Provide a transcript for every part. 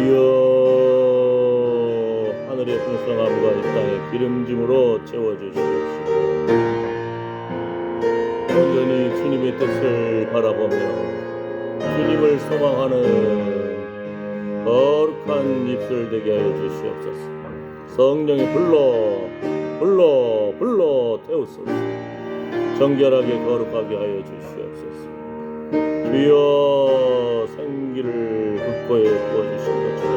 주여 하늘의 풍성함과 이 땅의 기름짐으로 채워주시옵시고 온전히 주님의 뜻을 바라보며 주님을 소망하는 거룩한 입술 되게 하여 주시옵소서. 성령이 불러 태우소서. 정결하게 거룩하게 하여 주시옵소서. 주여 생기를 흙고에 부어주신 것처럼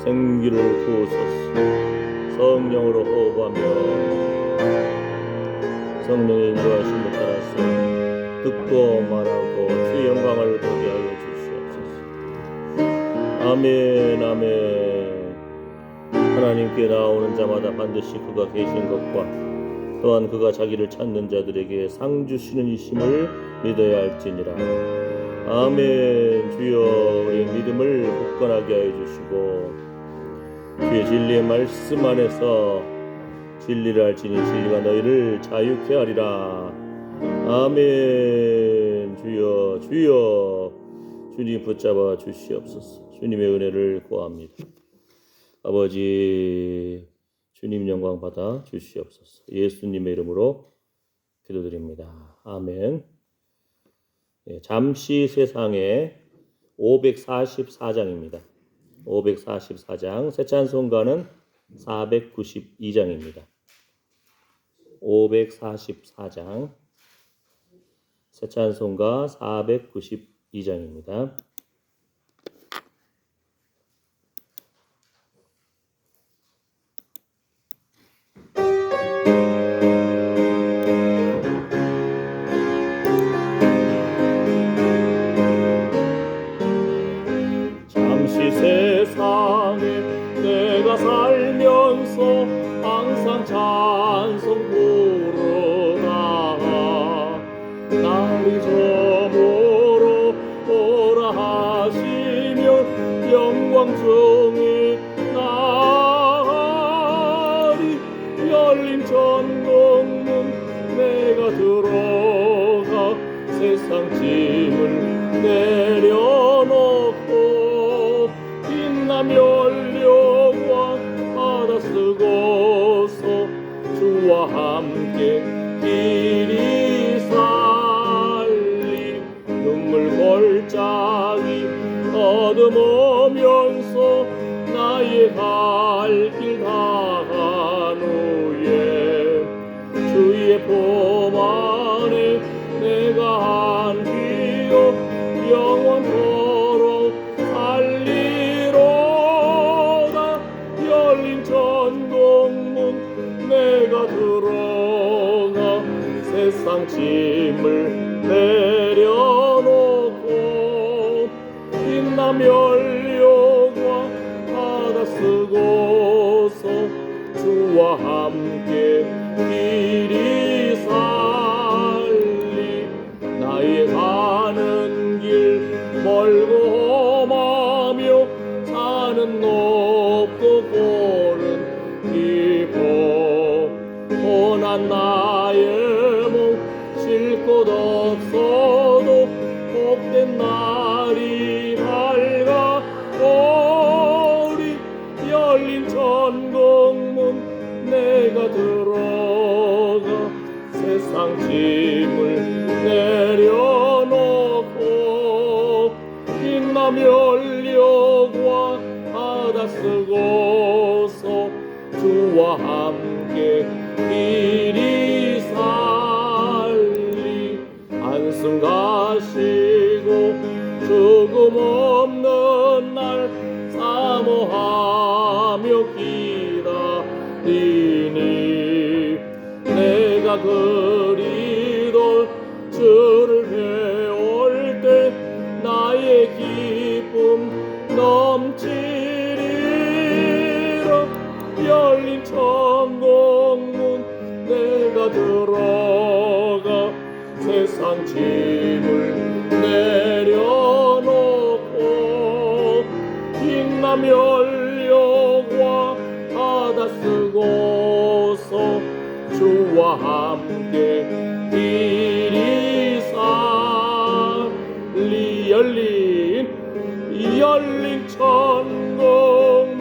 생기를 부으소서. 성령으로 호흡하며 성령의 인도하심을 따라서 듣고 말하고 주의 영광을 보게 하여 주시옵소서. 아멘 아멘. 하나님께 나오는 자마다 반드시 그가 계신 것과 또한 그가 자기를 찾는 자들에게 상 주시는 이심을 믿어야 할지니라. 아멘. 주여 우리의 믿음을 굳건하게 하여 주시고 주의 진리의 말씀 안에서 진리를 알지니 진리가 너희를 자유케 하리라. 아멘. 주여 주님 붙잡아 주시옵소서. 주님의 은혜를 구합니다. 아버지 주님 영광 받아 주시옵소서. 예수님의 이름으로 기도드립니다. 아멘. 잠시 세상의 544장입니다. 544장 새 찬송가는 492장입니다. 544장 새 찬송가 492장입니다. 잠시 세상에 내가 살면서 항상 찬송 부르다 날이 저물어 오라 하시면 영광 중에 나리 열린 전동문 내가 들어가 세상 짐을 내려놓고 빛나며 받아 쓰고서 주와 함께 길이 살리 눈물 골짜기 얻어오면서 나의 갈 길 다한 후에 주의 품 안에 내가 안기어 영원토록 살리로다. 열린 전동문 내가 들어가 세상 짐을 내려놓고 빛나며 열려가 받아 쓰고서 주와 함께 길이 살리 나의 가는 길 멀고 험하며 산은 높고 고른 깊어 고난 나의 몸 쉴 곳 없어도 복된 날이 밝아오리. 열린 전동문 내가 들어가 세상 짐을 내려놓고 빛나며 열려와 받아 쓰고서 주와 함께 길이 살리 한숨 가시고 죽음 없는 날 사모하며 기다리니 내가 그리도 주를 배울 때 나의 기쁨 넘치리라. 열린 천국문 내가 들어가 세상 짐을 내려놓고 빛나며 열려와 받아 쓰고서 주와 함께 길이 살리. 열린 열린 천국문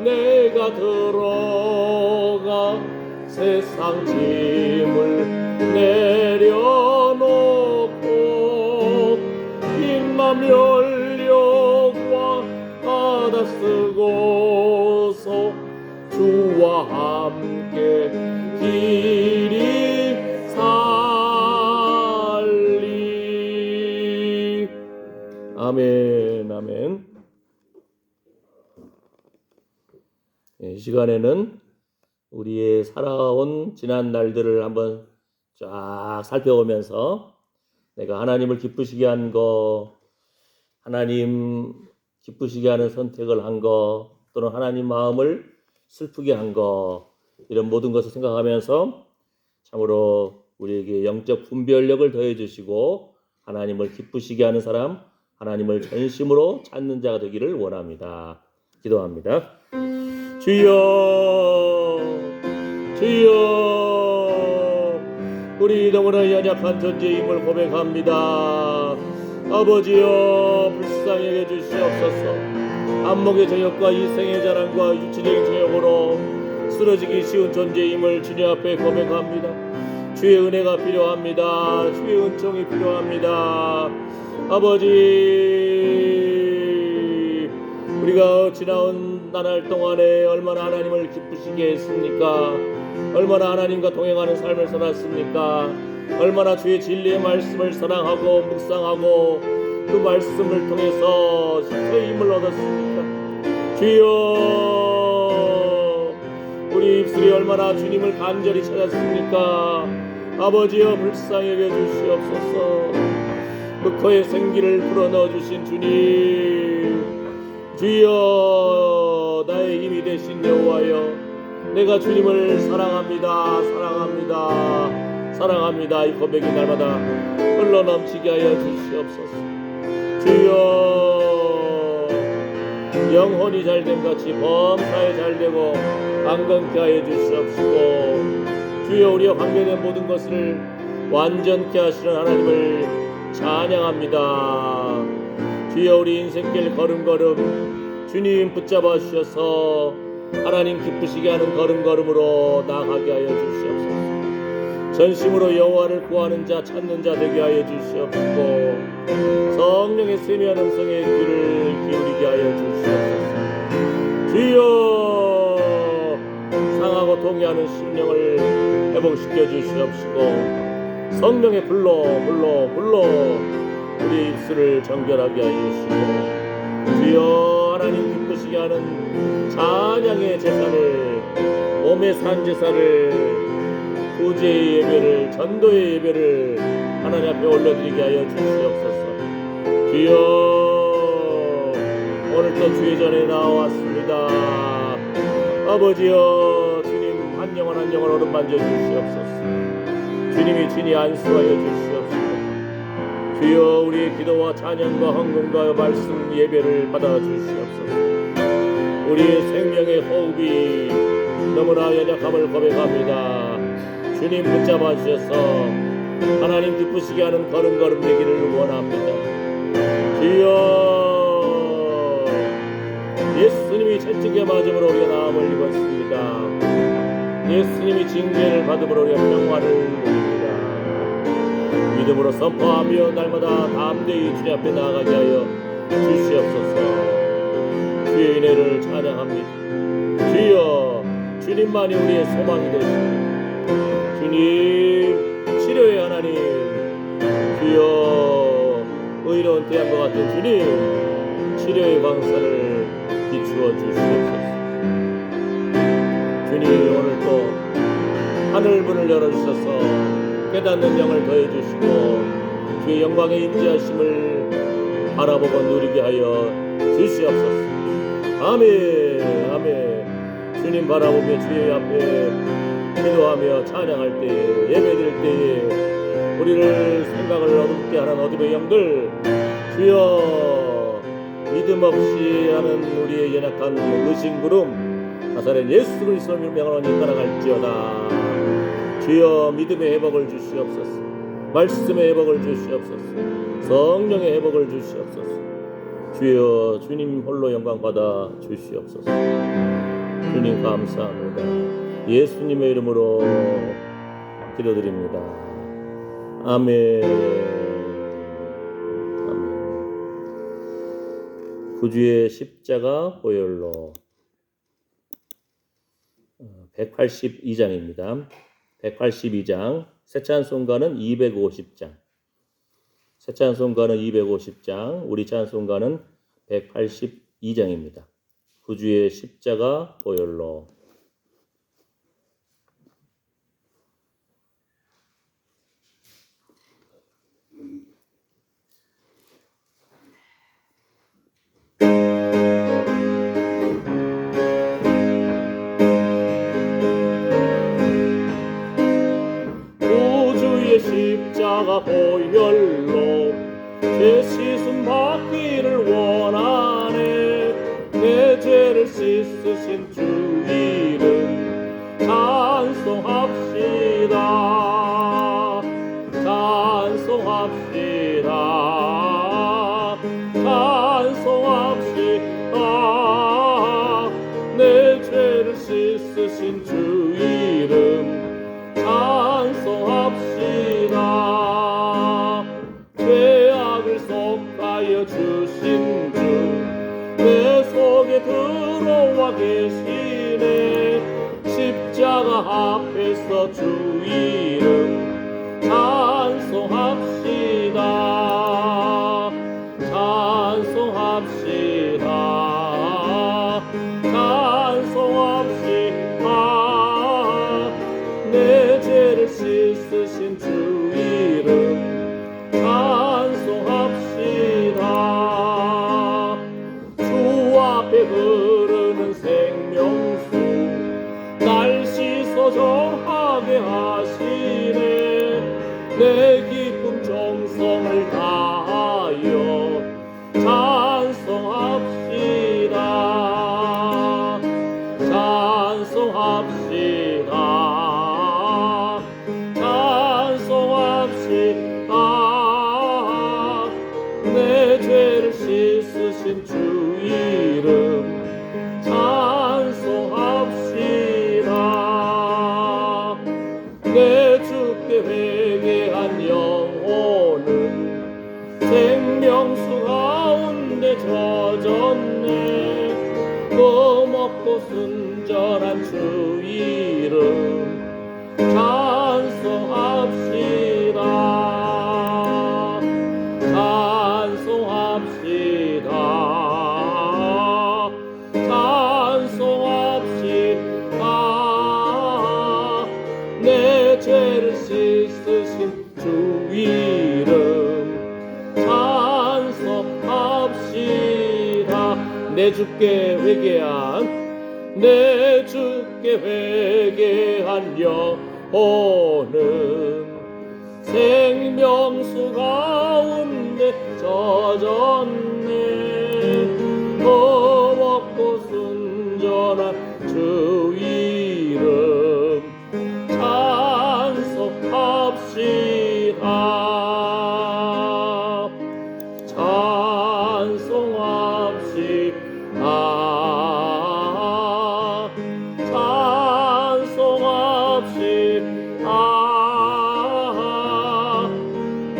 내가 들어가 세상 짐을 내려놓고 빈맘 열려와 받아 쓰고서 주와 함께 길이 살리. 아멘, 아멘. 이 시간에는 우리의 살아온 지난 날들을 한번 쫙 살펴보면서 내가 하나님을 기쁘시게 한 거, 하나님 기쁘시게 하는 선택을 한 거, 또는 하나님 마음을 슬프게 한 거, 이런 모든 것을 생각하면서 참으로 우리에게 영적 분별력을 더해 주시고 하나님을 기쁘시게 하는 사람, 하나님을 전심으로 찾는 자가 되기를 원합니다. 기도합니다. 주여, 주여, 우리 너무나 연약한 존재임을 고백합니다. 아버지여, 불쌍히 여겨 주시옵소서. 안목의 저역과 이생의 자랑과 육체적인 저역으로 쓰러지기 쉬운 존재임을 주님 앞에 고백합니다. 주의 은혜가 필요합니다. 주의 은총이 필요합니다. 아버지, 우리가 지나온 나날 동안에 얼마나 하나님을 기쁘시게 했습니까? 얼마나 하나님과 동행하는 삶을 살았습니까? 얼마나 주의 진리의 말씀을 사랑하고 묵상하고 그 말씀을 통해서 스스로의 힘을 얻었습니까? 주여, 우리 입술이 얼마나 주님을 간절히 찾았습니까? 아버지여, 불쌍히 여겨 주시옵소서. 그 코에 생기를 불어넣어 주신 주님, 주여, 나의 힘이 되신 여호와여, 내가 주님을 사랑합니다. 사랑합니다. 사랑합니다. 이 고백이 날마다 흘러넘치게 하여 주시옵소서. 주여, 영혼이 잘됨 같이 범사에 잘되고 강건케 하여 주시옵시고, 주여, 우리와 관계된 모든 것을 완전케 하시는 하나님을 찬양합니다. 주여, 우리 인생길 걸음걸음 주님 붙잡아 주셔서 하나님 기쁘시게 하는 걸음걸음으로 나아가게 하여 주시옵소서. 전심으로 여호와를 구하는 자 찾는 자 되게 하여 주시옵시고, 성령의 세미한 음성에 귀를 기울이게 하여 주시옵소서. 주여, 상하고 동의하는 심령을 회복시켜 주시옵시고, 성령의 불로 우리 입술을 정결하게 하여 주시고, 주여, 하나님 기쁘시게 하는 찬양의 제사를, 몸의 산 제사를, 구제의 예배를, 전도의 예배를 하나님 앞에 올려드리게 하여 주시옵소서. 주여, 오늘도 주의 전에 나왔습니다. 아버지여, 주님 한 영혼 한 영혼 오른만져 주시옵소서. 주님이 친히 안수하여 주시옵소서. 주여, 우리의 기도와 찬양과 헌금과 말씀 예배를 받아 주시옵소서. 우리의 생명의 호흡이 너무나 연약함을 고백합니다. 주님 붙잡아 주셔서 하나님 기쁘시게 하는 걸음걸음 되기를 원합니다. 주여, 예수님이 채찍에 맞음으로 우리가 나음을 입었습니다. 예수님이 징계를 받음으로 우리가 평화를 누립니다. 믿음으로 선포하며 날마다 담대히 주님 앞에 나아가게 하여 주시옵소서. 주의 은혜를 찬양합니다. 주여, 주님만이 우리의 소망이 되십니다. 주님, 치료의 하나님, 주여, 의로운 태양과 같은 주님, 치료의 광선을 비추어 주시옵소서. 주님, 오늘도 하늘 문을 열어주셔서 깨닫는 영을 더해주시고 주의 영광의 임재하심을 바라보고 누리게 하여 주시옵소서. 아멘, 아멘. 주님 바라보며 주의 앞에 기도하며 찬양할 때에, 예배드릴 때에 우리를 생각을 어둡게 하는 어둠의 영들, 주여, 믿음 없이 하는 우리의 연약한 의심구름 나사렛 예수 그리스도의 명으로 따라갈지어다. 주여, 믿음의 회복을 주시옵소서. 말씀의 회복을 주시옵소서. 성령의 회복을 주시옵소서. 주여, 주님 홀로 영광 받아 주시옵소서. 주님 감사합니다. 예수님의 이름으로 기도드립니다. 아멘. 아멘. 구주의 십자가 보혈로 182장입니다. 182장. 새 찬송가는 250장. 새 찬송가는 250장, 우리 찬송가는 182장입니다. 구주의 십자가 보혈로. 구주의 십자가 보혈로 제 씻음 받기를 원하네. 내 죄를 씻으신 주 이름 찬송합시다. 찬송합시다. 찬송합시다. 내 죄를 씻으신 주 이름 찬송합시다. 죄악을 속하여 주신 주 내 속에 들어와 계시네. 십자가 앞에서 주 이름 찬송합시다. 찬송합시다. 찬송합시다. 내 죄를 씻으신 주 이름 찬송합시다. 주 앞에 흐르는 생명수 날 씻어 정하게 하시네. 내 기쁨 정성을 다하여 찬송합시다. 찬송합시다. 찬송합시다. 내 죄를 씻으신 주 이름 찬송합시다. 내 주께 회개한 영혼은 생명수 가운데 젖었네. 고맙고 순전한 주 이름 찬송합시다. 찬송합시다. 찬송합시다. 내 죄를 씻으신 주 이름 찬송합시다. 내 주께 회개한 영혼은 생명수 가운데 젖었네. 고맙고 순전한 주 이름 찬송합시다. 찬송합시다. 찬송합시다.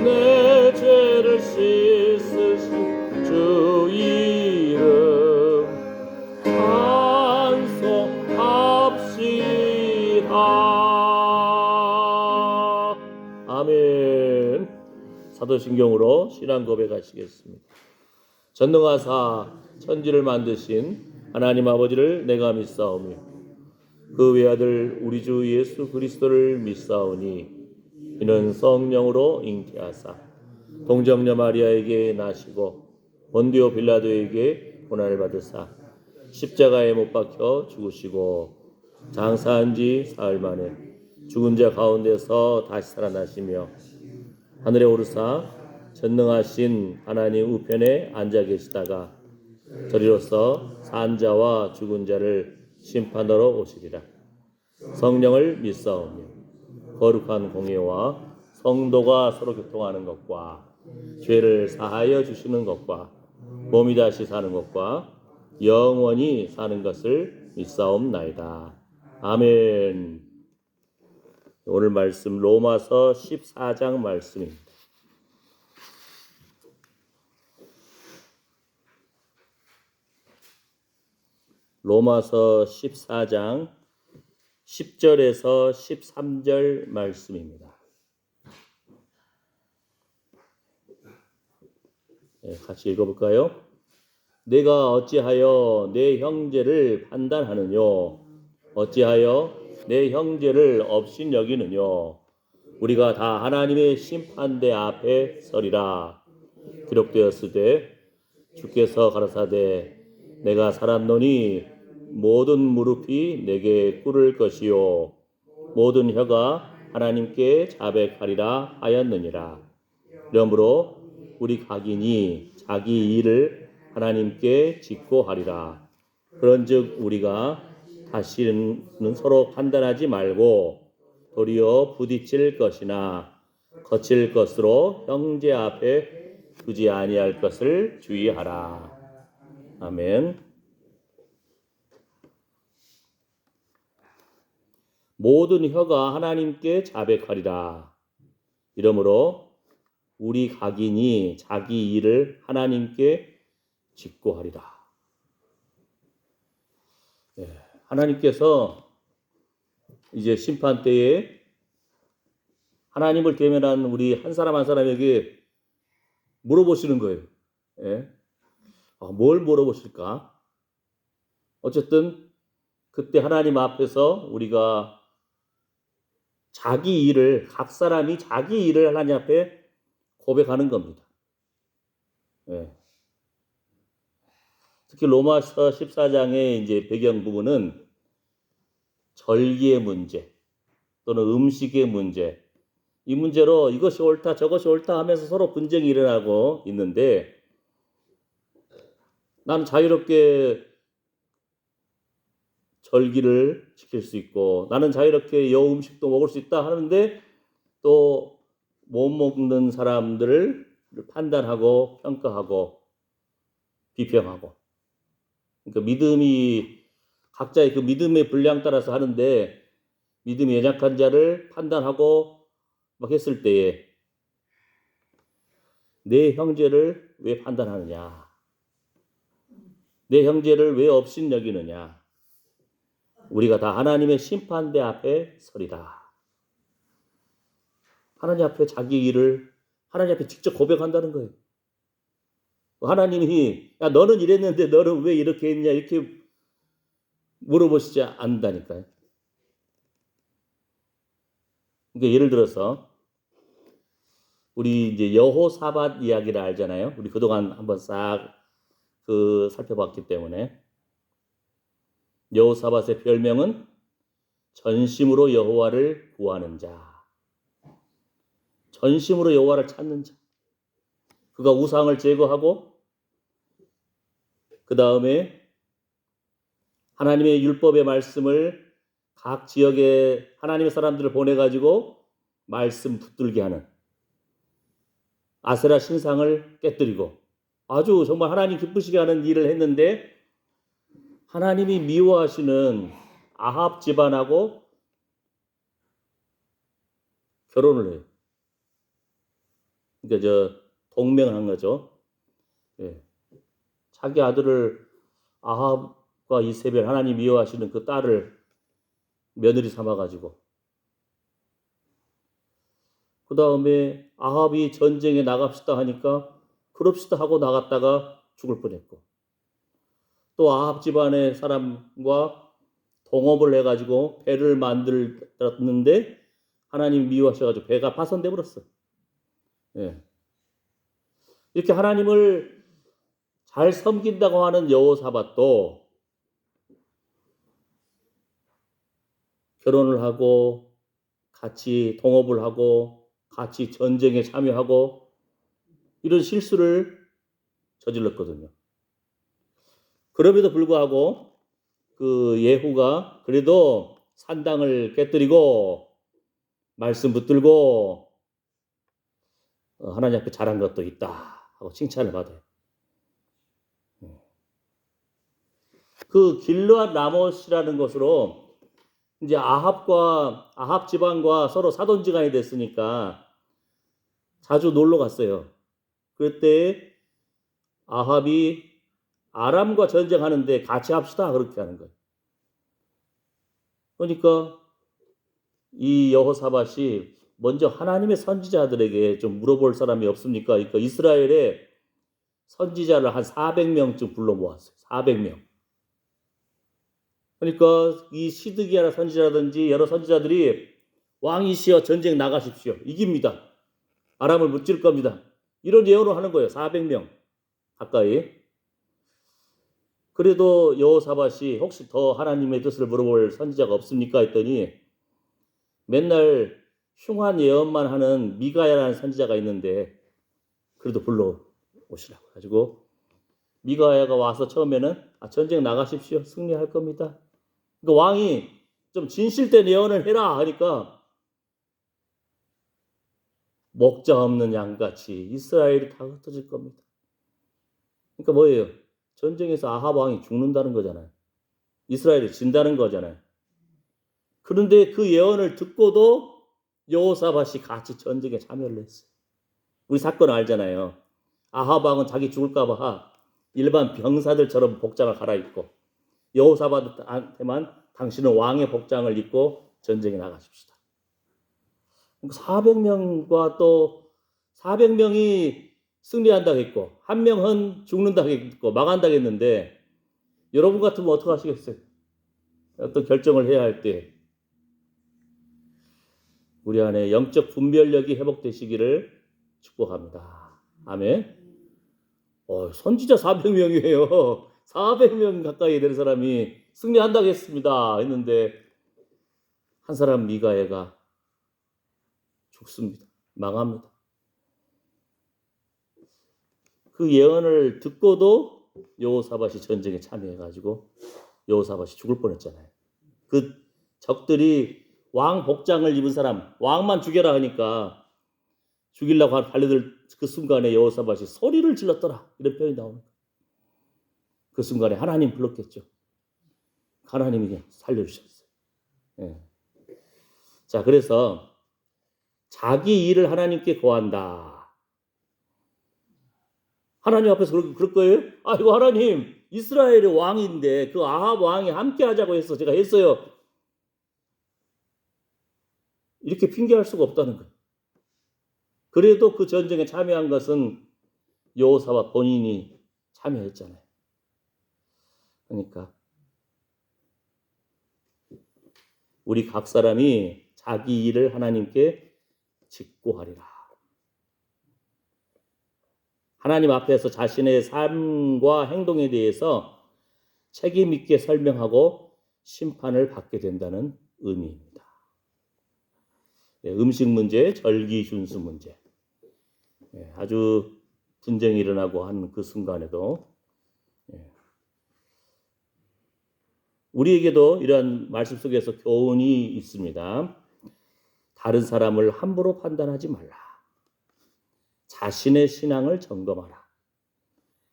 내 죄를 씻으신 주 이름 찬송합시다. 아멘. 사도신경으로 신앙 고백하시겠습니다. 전능하사 천지를 만드신 하나님 아버지를 내가 믿사오며 그 외아들 우리 주 예수 그리스도를 믿사오니 이는 성령으로 잉태하사 동정녀 마리아에게 나시고 본디오 빌라도에게 고난을 받으사 십자가에 못 박혀 죽으시고 장사한 지 사흘 만에 죽은 자 가운데서 다시 살아나시며 하늘에 오르사 전능하신 하나님 우편에 앉아 계시다가 저리로서 산 자와 죽은 자를 심판하러 오시리라. 성령을 믿사오며 거룩한 공예와 성도가 서로 교통하는 것과 죄를 사하여 주시는 것과 몸이 다시 사는 것과 영원히 사는 것을 믿사옵나이다. 아멘. 오늘 말씀 로마서 14장 말씀입니다. 로마서 14장 10절에서 13절 말씀입니다. 네, 같이 읽어볼까요? 내가 어찌하여 내 형제를 판단하느뇨? 어찌하여 내 형제를 업신여기느뇨? 우리가 다 하나님의 심판대 앞에 서리라. 기록되었으되 주께서 가라사대 내가 살았노니 모든 무릎이 내게 꿇을 것이요 모든 혀가 하나님께 자백하리라 하였느니라. 그러므로 우리 각인이 자기 일을 하나님께 직고하리라. 그런즉 우리가 다시는 서로 판단하지 말고 도리어 부딪힐 것이나 거칠 것으로 형제 앞에 두지 아니할 것을 주의하라. 아멘. 모든 혀가 하나님께 자백하리라. 이러므로 우리 각인이 자기 일을 하나님께 직고하리라. 네, 하나님께서 이제 심판 때에 하나님을 대면한 우리 한 사람 한 사람에게 물어보시는 거예요. 예? 뭘 물어보실까? 어쨌든 그때 하나님 앞에서 우리가 자기 일을, 각 사람이 자기 일을 하나님 앞에 고백하는 겁니다. 예. 특히 로마서 14장의 이제 배경 부분은 절기의 문제 또는 음식의 문제, 이 문제로 이것이 옳다 저것이 옳다 하면서 서로 분쟁이 일어나고 있는데, 나는 자유롭게 절기를 지킬 수 있고 나는 자유롭게 여 음식도 먹을 수 있다 하는데, 또 못 먹는 사람들을 판단하고 평가하고 비평하고, 그러니까 믿음이 각자의 그 믿음의 분량 따라서 하는데, 믿음이 연약한 자를 판단하고 막 했을 때에 내 형제를 왜 판단하느냐, 내 형제를 왜 업신여기느냐, 우리가 다 하나님의 심판대 앞에 서리라. 하나님 앞에 자기 일을 하나님 앞에 직접 고백한다는 거예요. 하나님이 야 너는 이랬는데 너는 왜 이렇게 했냐 이렇게 물어보시지 않는다니까요. 그러니까 예를 들어서 우리 이제 여호사밧 이야기를 알잖아요. 우리 그동안 한번 싹 살펴봤기 때문에. 여호사밧의 별명은 전심으로 여호와를 구하는 자, 전심으로 여호와를 찾는 자. 그가 우상을 제거하고 그 다음에 하나님의 율법의 말씀을 각 지역에 하나님의 사람들을 보내가지고 말씀 붙들게 하는, 아세라 신상을 깨뜨리고 아주 정말 하나님 기쁘시게 하는 일을 했는데, 하나님이 미워하시는 아합 집안하고 결혼을 해요. 그러니까 동맹을 한 거죠. 예. 자기 아들을 아합과 이세벨, 하나님 미워하시는 그 딸을 며느리 삼아가지고, 그 다음에 아합이 전쟁에 나갑시다 하니까 그럽시다 하고 나갔다가 죽을 뻔했고, 또 아합 집안의 사람과 동업을 해가지고 배를 만들었는데 하나님 미워하셔가지고 배가 파손돼 버렸어. 예. 이렇게 하나님을 잘 섬긴다고 하는 여호사밧도 결혼을 하고 같이 동업을 하고 같이 전쟁에 참여하고 이런 실수를 저질렀거든요. 그럼에도 불구하고 그 예후가 그래도 산당을 깨뜨리고 말씀 붙들고 하나님 앞에 잘한 것도 있다 하고 칭찬을 받아요. 그 길르앗 라못이라는 것으로 이제 아합 지방과 서로 사돈지간이 됐으니까 자주 놀러 갔어요. 그때 아합이 아람과 전쟁하는데 같이 합시다 그렇게 하는 거예요. 그러니까 이 여호사밧이 먼저 하나님의 선지자들에게 좀 물어볼 사람이 없습니까? 그러니까 이스라엘에 선지자를 한 400명쯤 불러 모았어요. 400명. 그러니까 이 시드기야나 선지자라든지 여러 선지자들이 왕이시여 전쟁 나가십시오. 이깁니다. 아람을 무찔 겁니다. 이런 예언을 하는 거예요. 400명 가까이. 그래도 여호사밧이 혹시 더 하나님의 뜻을 물어볼 선지자가 없습니까? 했더니 맨날 흉한 예언만 하는 미가야라는 선지자가 있는데 그래도 불러 오시라고 가지고 미가야가 와서 처음에는 전쟁 나가십시오. 승리할 겁니다. 그러니까 왕이 좀 진실된 예언을 해라 하니까 목자 없는 양같이 이스라엘이 다 흩어질 겁니다. 그러니까 뭐예요? 전쟁에서 아합 왕이 죽는다는 거잖아요. 이스라엘이 진다는 거잖아요. 그런데 그 예언을 듣고도 여호사밧이 같이 전쟁에 참여를 했어요. 우리 사건 알잖아요. 아합 왕은 자기 죽을까 봐 일반 병사들처럼 복장을 갈아입고 여호사밧한테만 당신은 왕의 복장을 입고 전쟁에 나가십시다. 400명과 또 400명이 승리한다고 했고 한 명은 죽는다고 했고 망한다고 했는데 여러분 같으면 어떻게 하시겠어요? 어떤 결정을 해야 할 때 우리 안에 영적 분별력이 회복되시기를 축복합니다. 아멘. 선지자 400명이에요. 400명 가까이 되는 사람이 승리한다고 했습니다. 했는데 한 사람 미가야가 죽습니다. 망합니다. 그 예언을 듣고도 여호사밧이 전쟁에 참여해가지고 여호사밧이 죽을 뻔했잖아요. 그 적들이 왕 복장을 입은 사람, 왕만 죽여라 하니까 죽이려고 달려들 그 순간에 여호사밧이 소리를 질렀더라. 이런 표현이 나오는 거예요. 그 순간에 하나님 불렀겠죠. 하나님이 살려주셨어요. 예. 자, 그래서 자기 일을 하나님께 고한다. 하나님 앞에서 그럴 거예요? 이거 하나님, 이스라엘의 왕인데 그 아합 왕이 함께 하자고 해서 제가 했어요. 이렇게 핑계할 수가 없다는 거예요. 그래도 그 전쟁에 참여한 것은 여호사밧 본인이 참여했잖아요. 그러니까 우리 각 사람이 자기 일을 하나님께 직고하리라. 하나님 앞에서 자신의 삶과 행동에 대해서 책임 있게 설명하고 심판을 받게 된다는 의미입니다. 음식 문제, 절기 준수 문제. 아주 분쟁이 일어나고 한 그 순간에도 우리에게도 이러한 말씀 속에서 교훈이 있습니다. 다른 사람을 함부로 판단하지 말라. 자신의 신앙을 점검하라.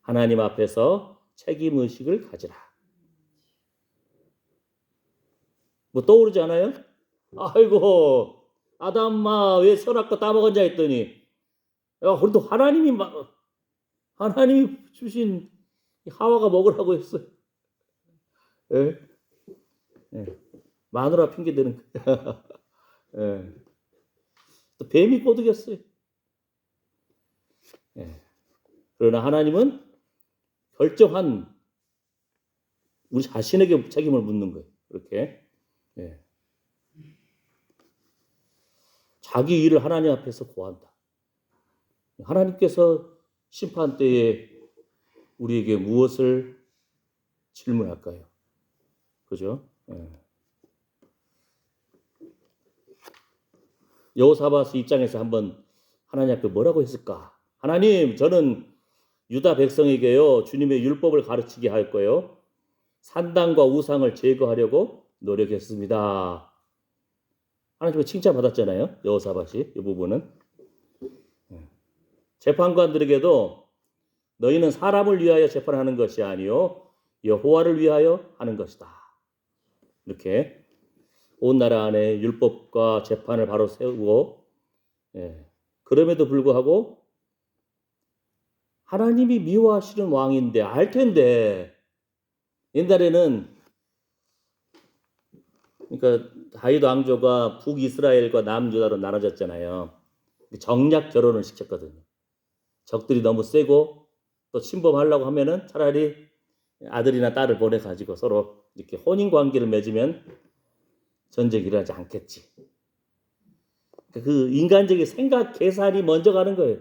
하나님 앞에서 책임의식을 가지라. 뭐 떠오르지 않아요? 아이고, 아담아 왜 선악과 따먹었냐 했더니 그래도 하나님이 주신 하와가 먹으라고 했어요. 예? 예. 마누라 핑계 대는 거예요. 예. 또 뱀이 꼬드겼어요. 예. 그러나 하나님은 결정한 우리 자신에게 책임을 묻는 거예요. 그렇게. 예. 자기 일을 하나님 앞에서 고한다. 하나님께서 심판 때에 우리에게 무엇을 질문할까요? 그죠? 예. 여호사밧 입장에서 한번 하나님 앞에 뭐라고 했을까? 하나님, 저는 유다 백성에게요 주님의 율법을 가르치게 할 거예요. 산당과 우상을 제거하려고 노력했습니다. 하나님께 칭찬받았잖아요. 여호사밧이 이 부분은. 재판관들에게도 너희는 사람을 위하여 재판하는 것이 아니요 여호와를 위하여 하는 것이다. 이렇게 온 나라 안에 율법과 재판을 바로 세우고, 그럼에도 불구하고 하나님이 미워하시는 왕인데 알 텐데, 옛날에는 그러니까 다윗 왕조가 북이스라엘과 남유다로 나눠졌잖아요. 정략 결혼을 시켰거든요. 적들이 너무 세고 또 침범하려고 하면은 차라리 아들이나 딸을 보내가지고 서로 이렇게 혼인 관계를 맺으면 전쟁이 일어나지 않겠지. 그 인간적인 생각 계산이 먼저 가는 거예요.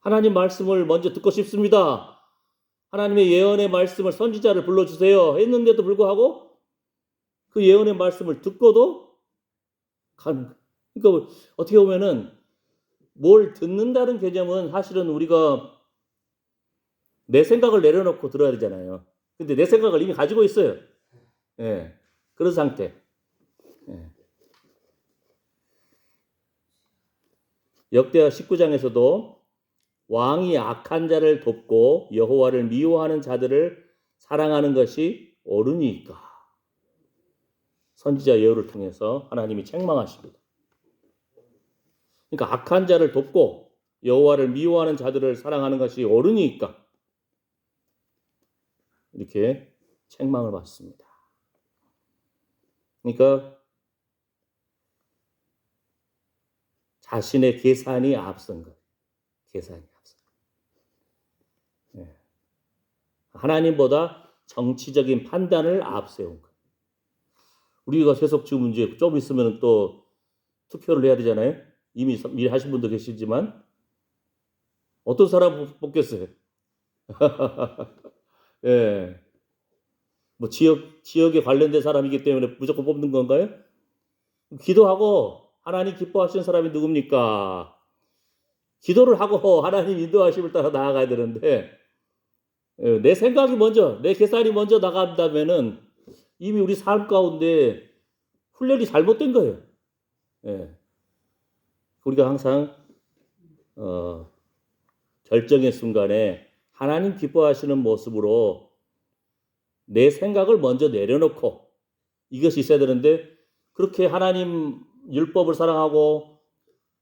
하나님 말씀을 먼저 듣고 싶습니다. 하나님의 예언의 말씀을 선지자를 불러주세요 했는데도 불구하고 그 예언의 말씀을 듣고도 가는 거예요. 그러니까 어떻게 보면은 뭘 듣는다는 개념은 사실은 우리가 내 생각을 내려놓고 들어야 되잖아요. 근데 내 생각을 이미 가지고 있어요. 그런 상태. 역대하 19장에서도 왕이 악한 자를 돕고 여호와를 미워하는 자들을 사랑하는 것이 옳으니까 선지자 예후를 통해서 하나님이 책망하십니다. 그러니까 악한 자를 돕고 여호와를 미워하는 자들을 사랑하는 것이 옳으니까 이렇게 책망을 받습니다. 그러니까 자신의 계산이 앞선 것. 계산이 앞선 것. 하나님보다 정치적인 판단을 앞세운 것. 우리가 세속주 문제 좀 있으면 또 투표를 해야 되잖아요. 이미 미리 하신 분도 계시지만 어떤 사람 뽑겠어요? 뭐 지역에 관련된 사람이기 때문에 무조건 뽑는 건가요? 기도하고 하나님 기뻐하시는 사람이 누굽니까? 기도를 하고 하나님 인도하심을 따라 나아가야 되는데 내 생각이 먼저, 내 계산이 먼저 나간다면은 이미 우리 삶 가운데 훈련이 잘못된 거예요. 우리가 항상 결정의 순간에 하나님 기뻐하시는 모습으로 내 생각을 먼저 내려놓고 이것이 있어야 되는데 그렇게 하나님 율법을 사랑하고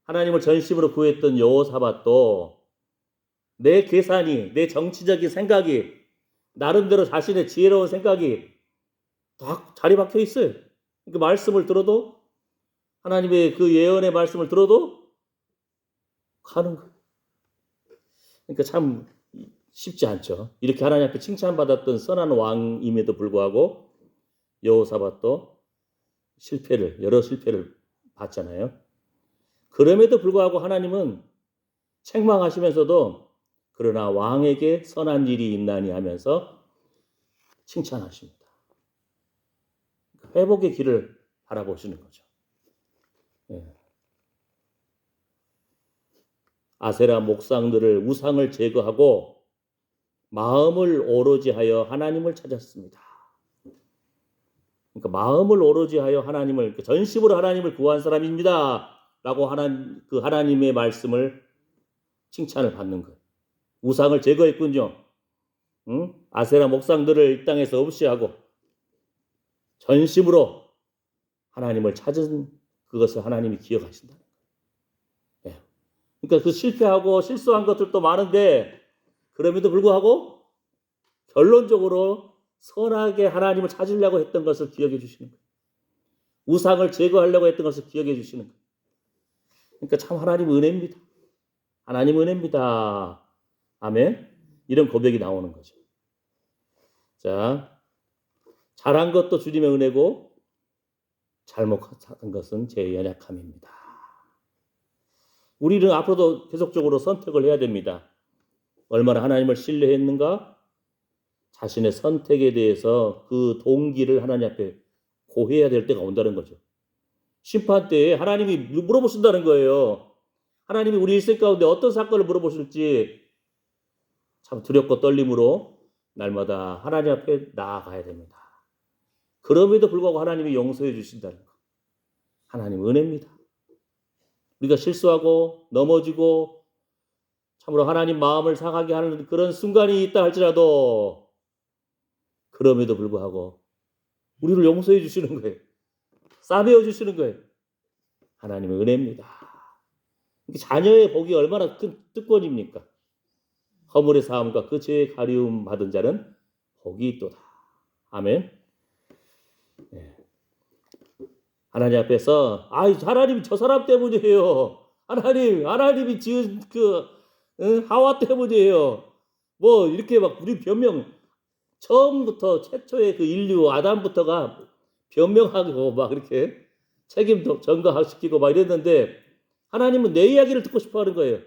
하나님을 전심으로 구했던 여호사밧도 내 계산이, 내 정치적인 생각이 나름대로 자신의 지혜로운 생각이 다 자리 박혀 있어요. 그 말씀을 들어도 하나님의 그 예언의 말씀을 들어도 가는 거예요. 그러니까 참 쉽지 않죠. 이렇게 하나님 앞에 칭찬받았던 선한 왕임에도 불구하고 여호사밧도 여러 실패를 봤잖아요. 그럼에도 불구하고 하나님은 책망하시면서도 그러나 왕에게 선한 일이 있나니 하면서 칭찬하십니다. 회복의 길을 바라보시는 거죠. 아세라 목상들을 우상을 제거하고 마음을 오로지 하여 하나님을 찾았습니다. 그러니까 마음을 오로지 하여 하나님을 전심으로 하나님을 구한 사람입니다. 라고 하나님의 말씀을 칭찬을 받는 거예요. 우상을 제거했군요. 아세라 목상들을 이 땅에서 없이 하고 전심으로 하나님을 찾은 그것을 하나님이 기억하신다는 거예요. 그러니까 그 실패하고 실수한 것들도 많은데 그럼에도 불구하고 결론적으로 선하게 하나님을 찾으려고 했던 것을 기억해 주시는 거예요. 우상을 제거하려고 했던 것을 기억해 주시는 거예요. 그러니까 참 하나님 은혜입니다. 하나님 은혜입니다. 아멘. 이런 고백이 나오는 거죠. 자, 잘한 것도 주님의 은혜고 잘못한 것은 제 연약함입니다. 우리는 앞으로도 계속적으로 선택을 해야 됩니다. 얼마나 하나님을 신뢰했는가? 자신의 선택에 대해서 그 동기를 하나님 앞에 고해야 될 때가 온다는 거죠. 심판 때에 하나님이 물어보신다는 거예요. 하나님이 우리 일생 가운데 어떤 사건을 물어보실지 참 두렵고 떨림으로 날마다 하나님 앞에 나아가야 됩니다. 그럼에도 불구하고 하나님이 용서해 주신다는 것. 하나님 은혜입니다. 우리가 실수하고 넘어지고 참으로 하나님 마음을 상하게 하는 그런 순간이 있다 할지라도 그럼에도 불구하고 우리를 용서해 주시는 거예요. 싸매어 주시는 거예요. 하나님의 은혜입니다. 자녀의 복이 얼마나 큰 특권입니까? 허물의 사함과 그 죄의 가리움 받은 자는 복이 있도다. 아멘. 네. 하나님 앞에서 하나님 저 사람 때문이에요. 하나님이 지은 하와 때문이에요. 뭐 이렇게 막 우리 변명 처음부터 최초의 그 인류 아담부터가 변명하고 막 이렇게 책임도 전가시키고 막 이랬는데 하나님은 내 이야기를 듣고 싶어 하는 거예요.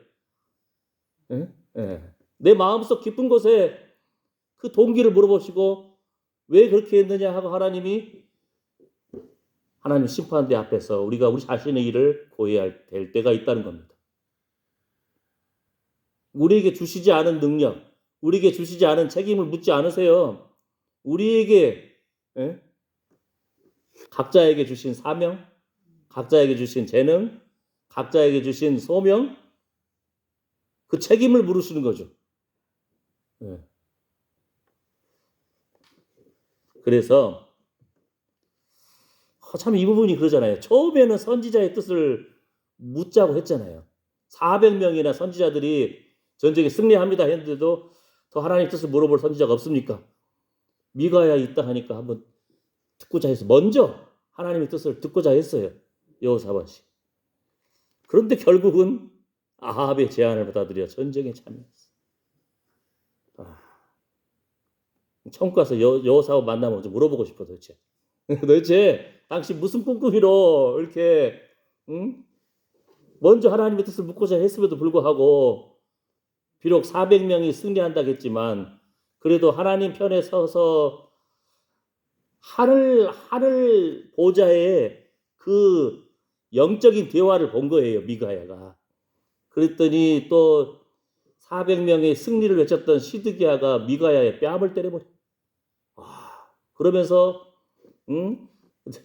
예? 예. 내 마음속 깊은 곳에 그 동기를 물어보시고 왜 그렇게 했느냐 하고 하나님 심판대 앞에서 우리가 우리 자신의 일을 고해야 될 때가 있다는 겁니다. 우리에게 주시지 않은 능력, 우리에게 주시지 않은 책임을 묻지 않으세요. 우리에게 각자에게 주신 사명, 각자에게 주신 재능, 각자에게 주신 소명, 그 책임을 물으시는 거죠. 그래서 참 이 부분이 그러잖아요. 처음에는 선지자의 뜻을 묻자고 했잖아요. 400명이나 선지자들이 전쟁에 승리합니다 했는데도 더 하나님 뜻을 물어볼 선지자가 없습니까? 미가야 있다 하니까 한번 듣고자 해서 먼저 하나님의 뜻을 듣고자 했어요. 여호사밧이. 그런데 결국은 아합의 제안을 받아들여 전쟁에 참여했어요. 처음 가서 여호사밧 만나면 좀 물어보고 싶어 도대체. 도대체 당신 무슨 꿍꿍이로 이렇게 먼저 하나님의 뜻을 묻고자 했음에도 불구하고 비록 400명이 승리한다겠지만 그래도 하나님 편에 서서 하늘 보좌에 그 영적인 대화를 본 거예요. 미가야가. 그랬더니 또 400명의 승리를 외쳤던 시드기야가 미가야의 뺨을 때려버려. 그러면서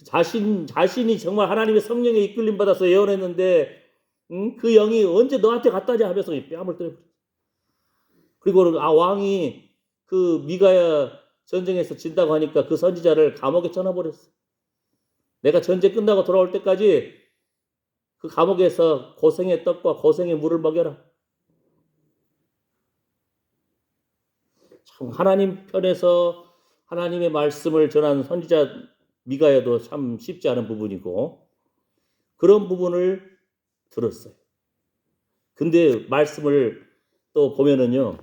자신이 정말 하나님의 성령에 이끌림 받아서 예언했는데 그 영이 언제 너한테 갔다냐 하면서 뺨을 때려버려. 그리고 왕이 그 미가야 전쟁에서 진다고 하니까 그 선지자를 감옥에 쳐넣어버렸어. 내가 전쟁 끝나고 돌아올 때까지 그 감옥에서 고생의 떡과 고생의 물을 먹여라. 참 하나님 편에서 하나님의 말씀을 전하는 선지자 미가야도 참 쉽지 않은 부분이고 그런 부분을 들었어요. 근데 말씀을 또 보면은요.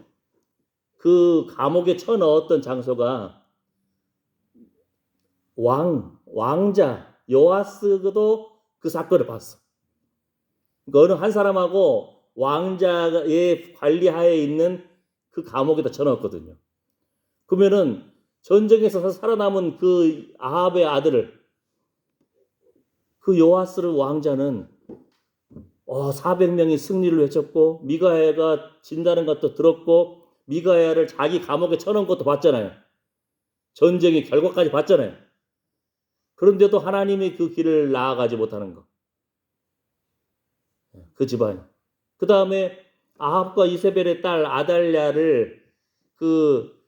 그 감옥에 쳐넣었던 장소가 왕자 요아스도 그 사건을 봤어. 그러니까 어느 한 사람하고 왕자의 관리하에 있는 그 감옥에다 쳐넣었거든요. 그러면은 전쟁에서 살아남은 그 아합의 아들을 그 요아스를 왕자는 400명이 승리를 외쳤고 미가야가 진다는 것도 들었고 미가야를 자기 감옥에 쳐넣은 것도 봤잖아요. 전쟁의 결과까지 봤잖아요. 그런데도 하나님이 그 길을 나아가지 못하는 것. 그 집안. 그 다음에 아합과 이세벨의 딸 아달랴를 그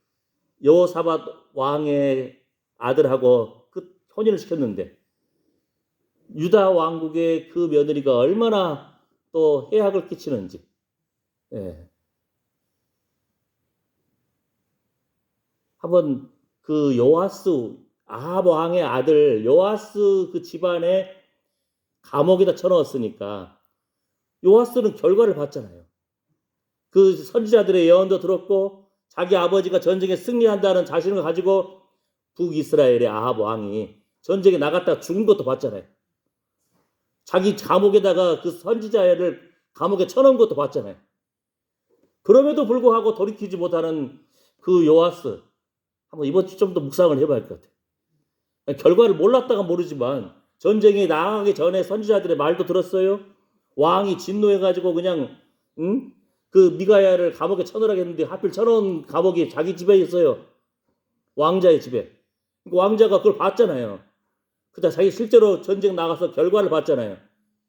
여호사밧 왕의 아들하고 그 혼인을 시켰는데 유다 왕국의 그 며느리가 얼마나 또 해악을 끼치는지. 한번 그 요아스 아합 왕의 아들 요아스 그 집안에 감옥에다 쳐넣었으니까 요아스는 결과를 봤잖아요. 그 선지자들의 예언도 들었고 자기 아버지가 전쟁에 승리한다는 자신을 가지고 북이스라엘의 아합 왕이 전쟁에 나갔다가 죽은 것도 봤잖아요. 자기 감옥에다가 그 선지자를 감옥에 쳐넣은 것도 봤잖아요. 그럼에도 불구하고 돌이키지 못하는 그 요아스 한번 이번 주 좀 더 묵상을 해봐야 할 것 같아요. 결과를 몰랐다가 모르지만 전쟁에 나가기 전에 선지자들의 말도 들었어요. 왕이 진노해가지고 그냥 그 미가야를 감옥에 쳐넣으라고 했는데 하필 쳐넣은 감옥이 자기 집에 있어요. 왕자의 집에. 왕자가 그걸 봤잖아요. 그다 자기 실제로 전쟁 나가서 결과를 봤잖아요.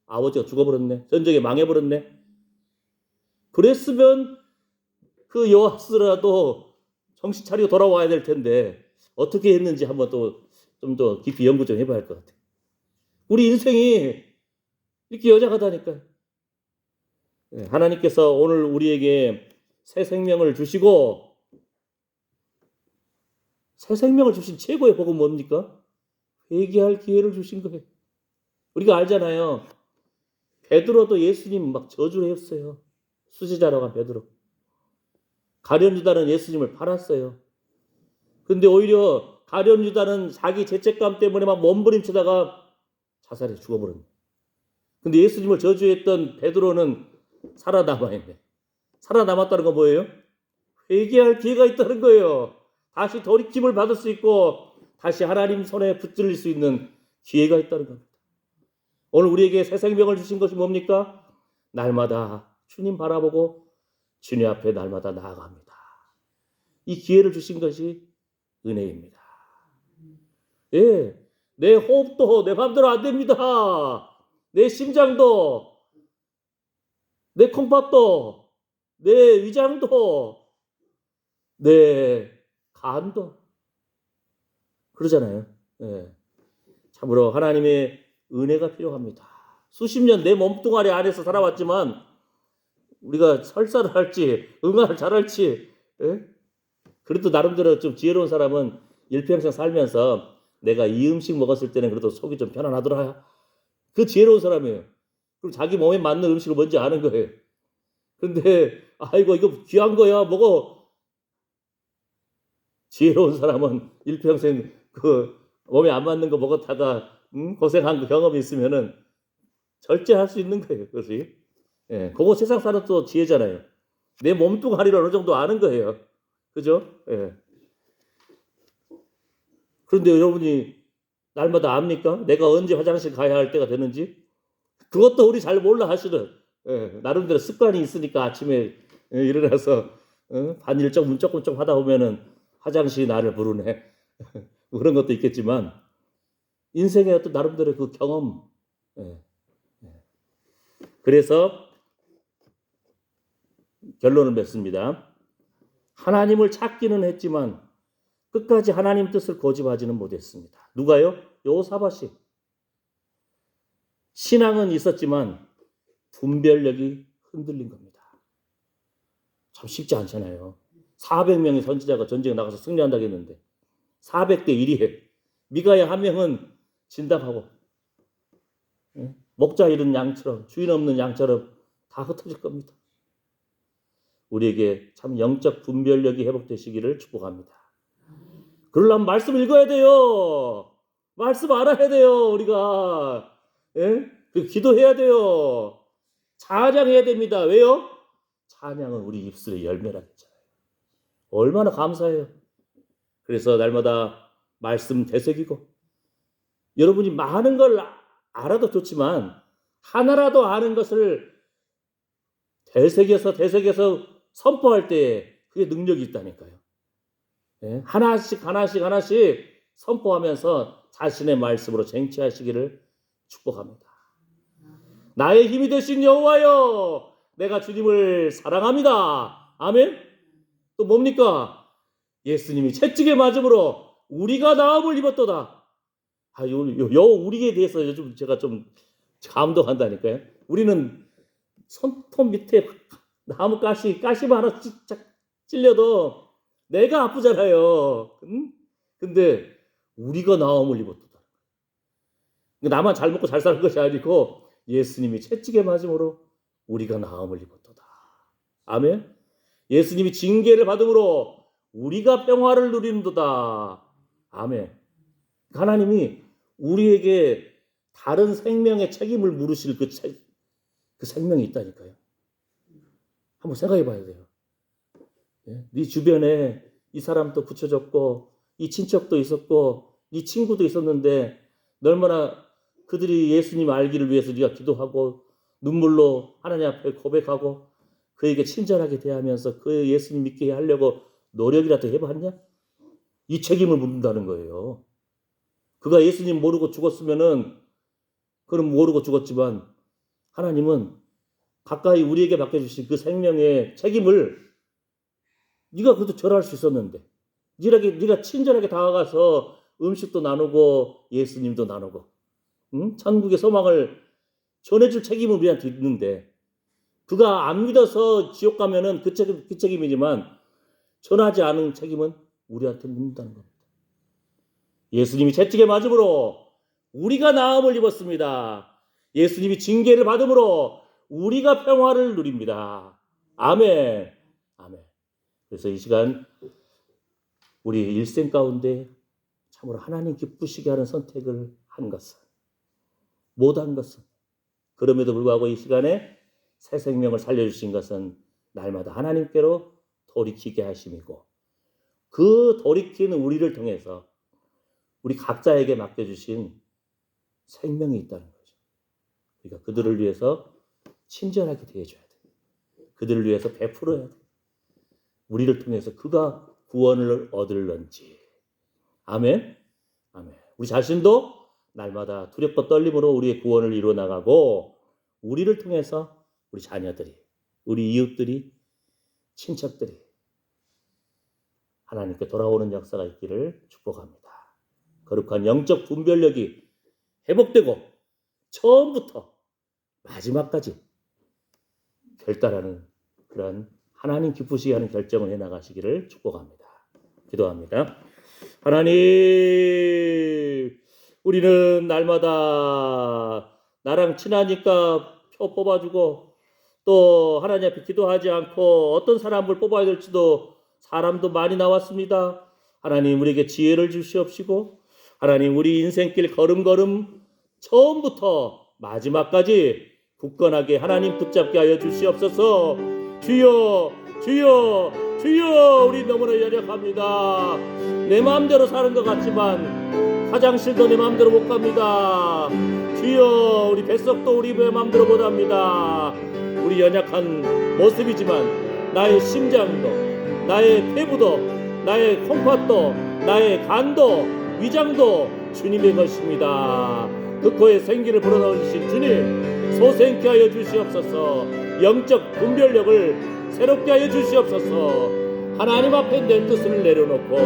아버지가 죽어버렸네. 전쟁에 망해버렸네. 그랬으면 그 여호와스라도 정신 차리고 돌아와야 될 텐데 어떻게 했는지 한번 또 좀 더 깊이 연구 좀 해봐야 할 것 같아요. 우리 인생이 이렇게 여자가다니까요. 하나님께서 오늘 우리에게 새 생명을 주시고, 새 생명을 주신 최고의 복은 뭡니까? 회개할 기회를 주신 거예요. 우리가 알잖아요. 베드로도 예수님 막 저주를 했어요. 수지자라고 한 베드로. 가룟 유다는 예수님을 팔았어요. 근데 오히려 가룟 유다는 자기 죄책감 때문에 막 몸부림치다가 자살해 죽어버렸네. 근데 예수님을 저주했던 베드로는 살아남아있네. 살아남았다는 건 뭐예요? 회개할 기회가 있다는 거예요. 다시 돌이킴을 받을 수 있고 다시 하나님 손에 붙들릴 수 있는 기회가 있다는 겁니다. 오늘 우리에게 새 생명을 주신 것이 뭡니까? 날마다 주님 바라보고 주님 앞에 날마다 나아갑니다. 이 기회를 주신 것이 은혜입니다. 예, 내 호흡도 내 마음대로 안 됩니다. 내 심장도, 내 콩팥도, 내 위장도, 내 간도 그러잖아요. 예. 참으로 하나님의 은혜가 필요합니다. 수십 년 내 몸뚱아리 안에서 살아왔지만 우리가 설사를 할지 응아를 잘할지, 예? 그래도 나름대로 좀 지혜로운 사람은 일평생 살면서 내가 이 음식 먹었을 때는 그래도 속이 좀 편안하더라. 그 지혜로운 사람이에요. 그리고 자기 몸에 맞는 음식을 뭔지 아는 거예요. 근데 아이고 이거 귀한 거야 먹어. 지혜로운 사람은 일평생 그 몸에 안 맞는 거 먹었다가 고생한 경험이 있으면은 절제할 수 있는 거예요. 그것이. 예, 그거 세상 사람 또 지혜잖아요. 내 몸뚱아리를 어느 정도 아는 거예요. 그죠? 예. 그런데 여러분이 날마다 압니까? 내가 언제 화장실 가야 할 때가 되는지? 그것도 우리 잘 몰라 하시는. 예, 나름대로 습관이 있으니까 아침에 일어나서 반일적 문쩍문쩍 하다 보면은 화장실이 나를 부르네. 그런 것도 있겠지만 인생의 어떤 나름대로 그 경험. 예. 그래서 결론을 맺습니다. 하나님을 찾기는 했지만 끝까지 하나님 뜻을 고집하지는 못했습니다. 누가요? 여호사밧이. 신앙은 있었지만 분별력이 흔들린 겁니다. 참 쉽지 않잖아요. 400명의 선지자가 전쟁에 나가서 승리한다고 했는데 400대 1이 미가야 한 명은 진답하고 목자 잃은 양처럼 주인 없는 양처럼 다 흩어질 겁니다. 우리에게 참 영적 분별력이 회복되시기를 축복합니다. 그러려면 말씀 읽어야 돼요. 말씀 알아야 돼요. 우리가. 예? 기도해야 돼요. 찬양해야 됩니다. 왜요? 찬양은 우리 입술의 열매라고 했잖아요. 얼마나 감사해요. 그래서 날마다 말씀 되새기고 여러분이 많은 걸 알아도 좋지만 하나라도 아는 것을 되새겨서 선포할 때 그게 능력이 있다니까요. 예? 하나씩 선포하면서 자신의 말씀으로 쟁취하시기를 축복합니다. 나의 힘이 되신 여호와여, 내가 주님을 사랑합니다. 아멘. 또 뭡니까? 예수님이 채찍에 맞음으로 우리가 나음을 입었도다. 우리에 대해서 요즘 제가 좀 감동한다니까요. 우리는 손톱 밑에 나무 가시 하나 찔려도 내가 아프잖아요. 근데 우리가 나음을 입었도다. 나만 잘 먹고 잘 사는 것이 아니고 예수님이 채찍에 맞음으로 우리가 나음을 입었도다. 아멘. 예수님이 징계를 받음으로 우리가 평화를 누리는도다. 아멘. 하나님이 우리에게 다른 생명의 책임을 물으실 그 생명이 있다니까요. 한번 생각해 봐야 돼요. 네 주변에 이 사람도 붙여줬고 이 친척도 있었고 이 친구도 있었는데 얼마나 그들이 예수님 알기를 위해서 네가 기도하고 눈물로 하나님 앞에 고백하고 그에게 친절하게 대하면서 그 예수님 믿게 하려고 노력이라도 해봤냐? 이 책임을 묻는다는 거예요. 그가 예수님 모르고 죽었으면은 그는 모르고 죽었지만 하나님은 가까이 우리에게 맡겨주신 그 생명의 책임을 네가 그것도 절할 수 있었는데 네가 친절하게 다가가서 음식도 나누고 예수님도 나누고 천국의 소망을 전해줄 책임은 우리한테 있는데 그가 안 믿어서 지옥 가면은 그 책임이지만 전하지 않은 책임은 우리한테 묻는다는 겁니다. 예수님이 채찍에 맞음으로 우리가 나음을 입었습니다. 예수님이 징계를 받음으로 우리가 평화를 누립니다. 아멘. 아멘. 그래서 이 시간 우리 일생 가운데 참으로 하나님 기쁘시게 하는 선택을 한 것은 못한 것은 그럼에도 불구하고 이 시간에 새 생명을 살려주신 것은 날마다 하나님께로 돌이키게 하심이고 그 돌이키는 우리를 통해서 우리 각자에게 맡겨주신 생명이 있다는 거죠. 그러니까 그들을 위해서 친절하게 대해줘야 돼. 그들을 위해서 베풀어야 돼. 우리를 통해서 그가 구원을 얻을런지. 아멘. 아멘. 우리 자신도 날마다 두렵고 떨림으로 우리의 구원을 이루어 나가고 우리를 통해서 우리 자녀들이, 우리 이웃들이, 친척들이 하나님께 돌아오는 역사가 있기를 축복합니다. 거룩한 영적 분별력이 회복되고 처음부터 마지막까지 결단하는 그런 하나님 기쁘시게 하는 결정을 해나가시기를 축복합니다. 기도합니다. 하나님, 우리는 날마다 나랑 친하니까 표 뽑아주고 또 하나님 앞에 기도하지 않고 어떤 사람을 뽑아야 될지도 사람도 많이 나왔습니다. 하나님 우리에게 지혜를 주시옵시고 하나님 우리 인생길 걸음걸음 처음부터 마지막까지 굳건하게 하나님 붙잡게 하여 주시옵소서. 주여 주여 주여, 우리 너무나 연약합니다. 내 마음대로 사는 것 같지만 화장실도 내 마음대로 못 갑니다. 주여, 우리 뱃속도 우리 마음대로 못 합니다. 우리 연약한 모습이지만 나의 심장도, 나의 폐부도, 나의 콩팥도, 나의 간도, 위장도 주님의 것입니다. 그 코에 생기를 불어넣으신 주님, 소생케 하여 주시옵소서. 영적 분별력을 새롭게 하여 주시옵소서. 하나님 앞에 내 뜻을 내려놓고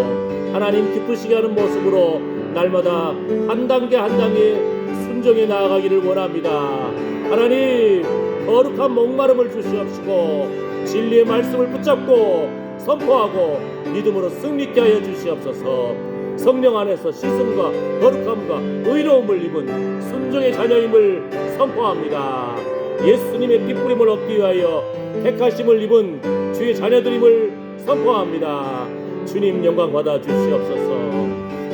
하나님 기쁘시게 하는 모습으로 날마다 한 단계 한 단계 순종해 나아가기를 원합니다. 하나님, 거룩한 목마름을 주시옵시고 진리의 말씀을 붙잡고 선포하고 믿음으로 승리케 하여 주시옵소서. 성령 안에서 씻음과 거룩함과 의로움을 입은 순종의 자녀임을 선포합니다. 예수님의 핏부림을 얻기 위하여 택하심을 입은 주의 자녀들임을 선포합니다. 주님 영광 받아 주시옵소서.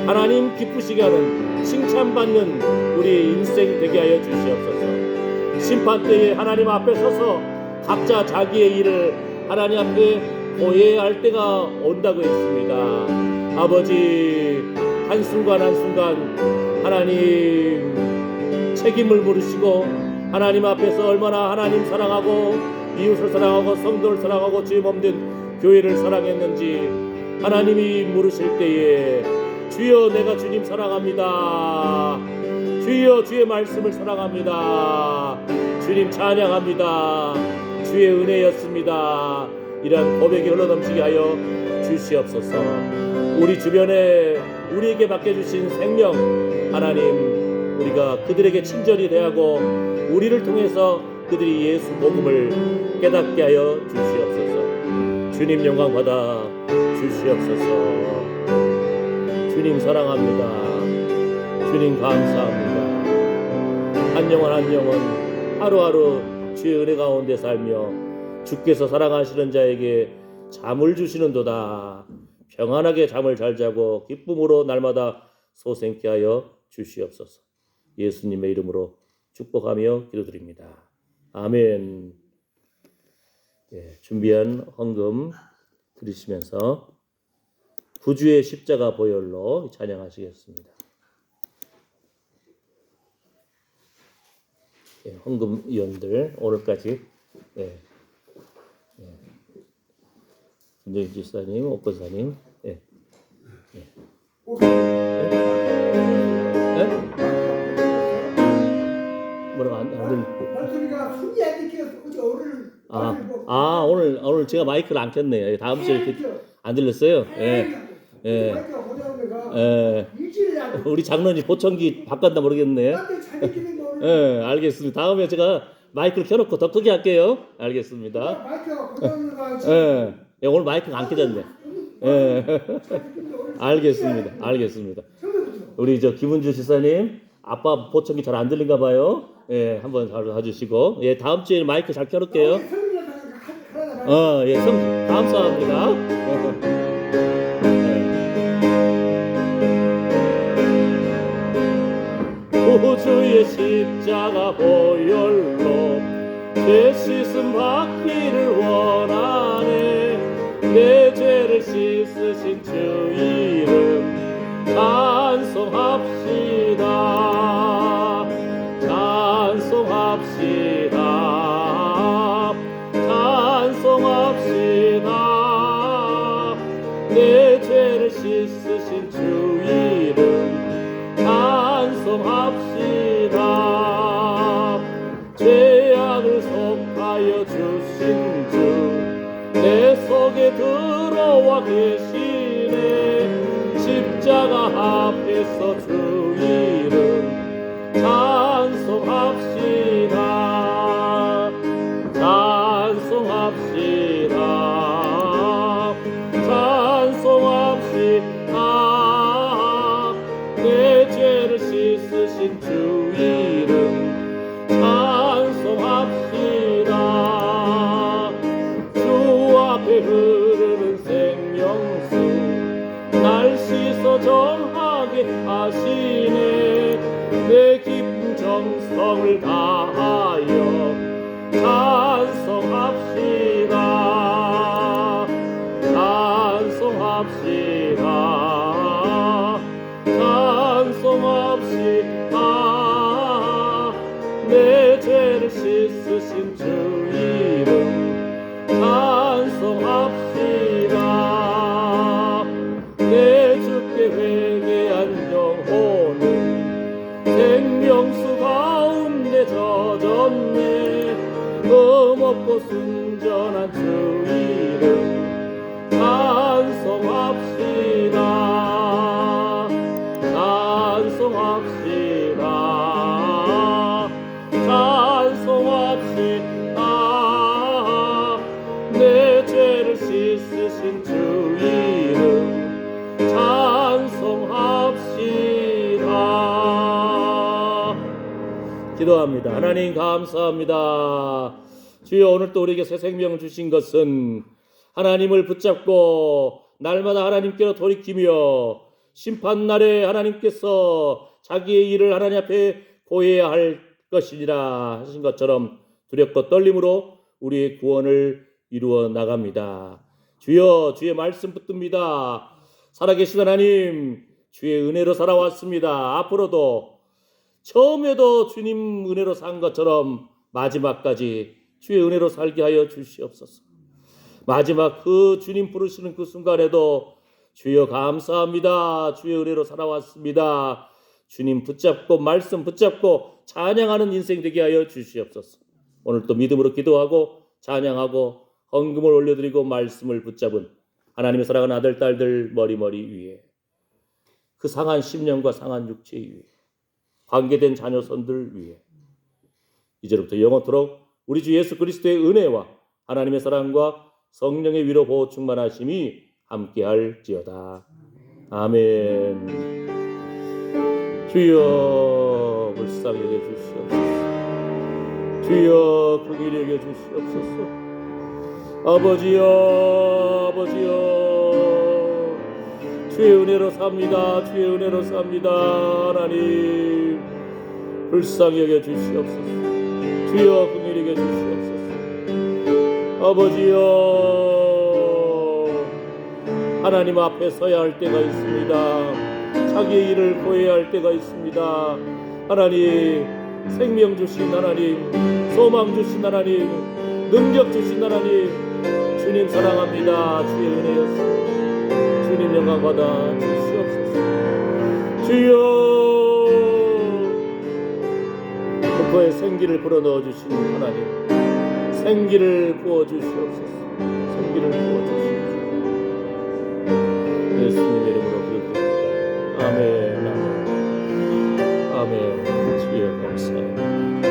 하나님 기쁘시게 하는 칭찬받는 우리 인생 되게 하여 주시옵소서. 심판때에 하나님 앞에 서서 각자 자기의 일을 하나님 앞에 고해야 할 때가 온다고 했습니다. 아버지, 한순간 한순간 하나님 책임을 물으시고 하나님 앞에서 얼마나 하나님 사랑하고 이웃을 사랑하고 성도를 사랑하고 죄 없는 교회를 사랑했는지 하나님이 물으실 때에 주여, 내가 주님 사랑합니다. 주여, 주의 말씀을 사랑합니다. 주님 찬양합니다. 주의 은혜였습니다. 이런 고백이 흘러넘치게 하여 주시옵소서. 우리 주변에 우리에게 맡겨주신 생명 하나님, 우리가 그들에게 친절히 대하고 우리를 통해서 그들이 예수 복음을 깨닫게 하여 주시옵소서. 주님 영광 받아 주시옵소서. 주님 사랑합니다. 주님 감사합니다. 한 영혼 한 영혼 하루하루 주의 은혜 가운데 살며 주께서 사랑하시는 자에게 잠을 주시는도다. 평안하게 잠을 잘 자고 기쁨으로 날마다 소생케 하여 주시옵소서. 예수님의 이름으로 축복하며 기도드립니다. 아멘. 준비한 헌금 드리시면서 구주의 십자가 보혈로 찬양하시겠습니다. 헌금 위원들 오늘까지 김정희 지사님, 옥권사님, 뭐라고 안 들리고 목소리가 숨이 안 들켜서 어제 오늘 오늘 제가 마이크를 안 켰네요. 다음 주에 이렇게 안 들렸어요. 예. 마이크가 고장내가 예. 일주일에 안 우리 장로님 보청기 바꿨나 모르겠네. 나한테 자기 끼는 거를 예, 알겠습니다. 다음에 제가 마이크를 켜놓고 더 크게 할게요. 알겠습니다. 마이크가 고장내가 예. 예, 오늘 마이크가 안 켜졌네. 예. 알겠습니다. 우리 김은주 지사님, 아빠 보청기 잘 안 들린가 봐요. 예, 한번 잘 봐주시고, 예, 다음 주에 마이크 잘 켜놓을게요. 예, 감사합니다. 구주의 십자가 보혈로 죄 씻음 받기를 원하네. 내 죄를 씻으신 주 이름 찬송합시다. 내 죄를 씻으신 주 이름 찬송합시다. 죄악을 속하여 주신 주 내 속에 들어와 계시네. 십자가 앞에서 주 이름 찬송합시다. 내 죄를 씻으신 주 이름 찬송합시다. 주 앞에 흐르는 생명수 날 씻어 정하게 하시네. 내 깊은 정성을 다하여 찬송합시다. 내 죄를 씻으신 주 이름 찬송합시다. 내 주께 회개한 영혼은 생명수 가운데 젖었네. 흠없고 순전한 주 이름 찬송합시다. 내 죄를 씻으신 주 이름 찬송합시다. 기도합니다. 하나님 감사합니다. 주여, 오늘 또 우리에게 새 생명을 주신 것은 하나님을 붙잡고 날마다 하나님께로 돌이키며 심판날에 하나님께서 자기의 일을 하나님 앞에 고해야 할 것이니라 하신 것처럼 두렵고 떨림으로 우리의 구원을 이루어 나갑니다. 주여, 주의 말씀 붙듭니다. 살아계신 하나님, 주의 은혜로 살아왔습니다. 앞으로도 처음에도 주님 은혜로 산 것처럼 마지막까지 주의 은혜로 살게 하여 주시옵소서. 마지막 그 주님 부르시는 그 순간에도 주여 감사합니다. 주의 은혜로 살아왔습니다. 주님 붙잡고 말씀 붙잡고 찬양하는 인생 되게 하여 주시옵소서. 오늘 또 믿음으로 기도하고 찬양하고 헌금을 올려드리고 말씀을 붙잡은 하나님의 사랑하는 아들 딸들 머리 위에, 그 상한 심령과 상한 육체 위에, 관계된 자녀손들 위에 이제부터 영원토록 우리 주 예수 그리스도의 은혜와 하나님의 사랑과 성령의 위로 보호 충만하심이 함께할지어다. 아멘. 주여 불쌍히 여겨주시옵소서. 주여 긍휼히 여겨주시옵소서. 아버지여 주의 은혜로 삽니다. 주의 은혜로 삽니다. 하나님 불쌍히 여겨주시옵소서. 주여 긍휼히 여겨주시옵소서. 아버지여, 하나님 앞에 서야 할 때가 있습니다. 자기의 일을 고해야 할 때가 있습니다. 하나님, 생명 주신 하나님, 소망 주신 하나님, 능력 주신 하나님, 주님 사랑합니다. 주의 은혜였습니다. 주님 영광 받아 주시옵소서. 주여, 그의 생기를 불어넣어 주시는 하나님, 생기를 부어 주시옵소서. 생기를 부어 주시옵소서. 예수님의 이름으로 기도드립니다. 아멘. 아멘. 아멘. 주여 감사합니다.